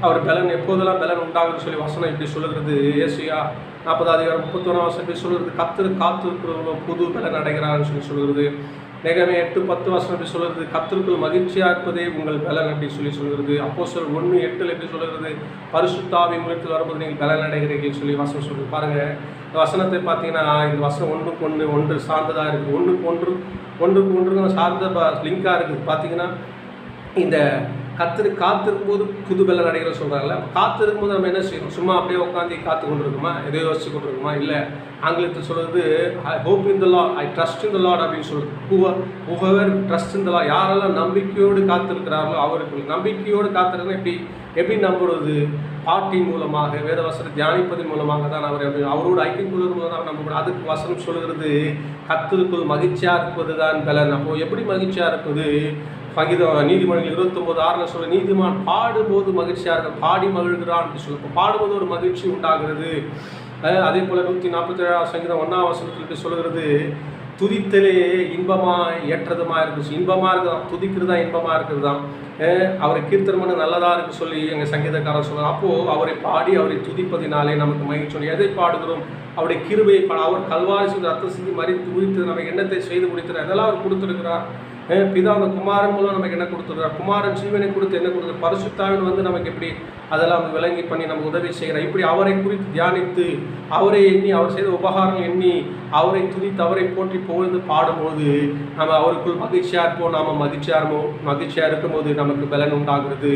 அவர் பலன் எப்போதெல்லாம் பலன் உண்டாகுன்னு சொல்லி வசனம் இப்படி சொல்லுகிறது. ஏசியா 40:31 இப்படி சொல்லுறது. கர்த்தர் காத்திருக்கிறவங்க புது பலன் அடைகிறான்னு சொல்லி சொல்லுகிறது. நெகமியா 8:10 எப்படி சொல்லுறது. கர்த்தருக்குள் மகிழ்ச்சியாக இருப்பதே உங்கள் பலன் அப்படி சொல்லி சொல்லுகிறது. அப்போஸ்தலர் 1:8 எப்படி சொல்லுகிறது. பரிசுத்த ஆவி உங்களிடத்தில் வரும்போது நீங்கள் பலன் அடைகிறீங்கன்னு சொல்லி வசனம் சொல்லுது. பாருங்கள், இந்த வசனத்தை பார்த்தீங்கன்னா இந்த வசனம் ஒன்று சார்ந்ததாக இருக்குது. ஒன்றுக்கு ஒன்று சார்ந்த லிங்காக இருக்குது. பார்த்தீங்கன்னா இந்த காத்திருக்கும் போது புது பலன் அடைகிற சொல்கிறாங்கல்ல. காத்திருக்கும் போது நம்ம என்ன செய்யணும்? சும்மா அப்படியே உட்காந்து காத்து கொண்டு இருக்குமா? எதையோ யோசிச்சு கொண்டு இருக்குமா? இல்லை, ஆங்கிலத்தில் சொல்கிறது I hope in the Lord, I trust in the Lord அப்படின்னு சொல்கிறது. Whoever trust in the Lord, யாரெல்லாம் நம்பிக்கையோடு காத்திருக்கிறார்களோ அவருக்கு. நம்பிக்கையோடு காத்திருக்கணும். எப்படி நம்புறது? பாட்டின் மூலமாக, வேத வசனம் தியானிப்பதன் மூலமாக தான் அவரோடு ஐக்கியம் கொள்வது மூலம் தான் நம்ப. அதுக்கு வசனம் சொல்கிறது கர்த்தருக்குள் மகிழ்ச்சியாக இருப்பது தான் பலன். அப்போது எப்படி மகிழ்ச்சியாக இருப்பது? நீதிமன்றங்கள் 29:6 சொல்ல, நீதிமான் பாடும்போது மகிழ்ச்சியாக இருக்க, பாடி மகிழ்கிறான் சொல்ல. பாடும்போது ஒரு மகிழ்ச்சி உண்டாகிறது. அதே போல் 147 சங்கீதம் 1 சொல்லுகிறது, துதித்தலே இன்பமாக ஏற்றதுமாக இருக்குது. இன்பமாக இருக்குதான், துதிக்கிறதா இன்பமாக இருக்கிறது தான். அவரை கீர்த்தனம் பண்ண நல்லதாக இருக்குது சொல்லி எங்கள் சங்கீதக்காரர் சொல்கிறார். அப்போது அவரை பாடி அவரை துதிப்பதினாலே நமக்கு மகிழ்ச்சி. எதை பாடுகிறோம்? அவருடைய கிருபையை அவர் கல்வாரி செய்து ரத்த சிந்தி மறித்து உரித்து நமக்கு எண்ணத்தை செய்து முடித்தார். அதெல்லாம் அவர் கொடுத்துருக்கிறார். பிதா அந்த குமாரன் மூலம் நமக்கு என்ன கொடுத்துருக்கார்? குமாரன் ஜீவனை கொடுத்து என்ன கொடுத்தார்? பரிசுத்தாவின் நமக்கு எப்படி அதெல்லாம் விளங்கி பண்ணி நமக்கு உதவி செய்கிறார். இப்படி அவரை குறித்து தியானித்து, அவரை எண்ணி, அவர் செய்த உபகாரங்கள் எண்ணி, அவரை துதித்து, அவரை போற்றி புகழ்ந்து பாடும்போது நம்ம அவருக்குள் மகிழ்ச்சியாக இருப்போம். நாம் மகிழ்ச்சியாக இருக்கும்போது நமக்கு பலன் உண்டாகிறது.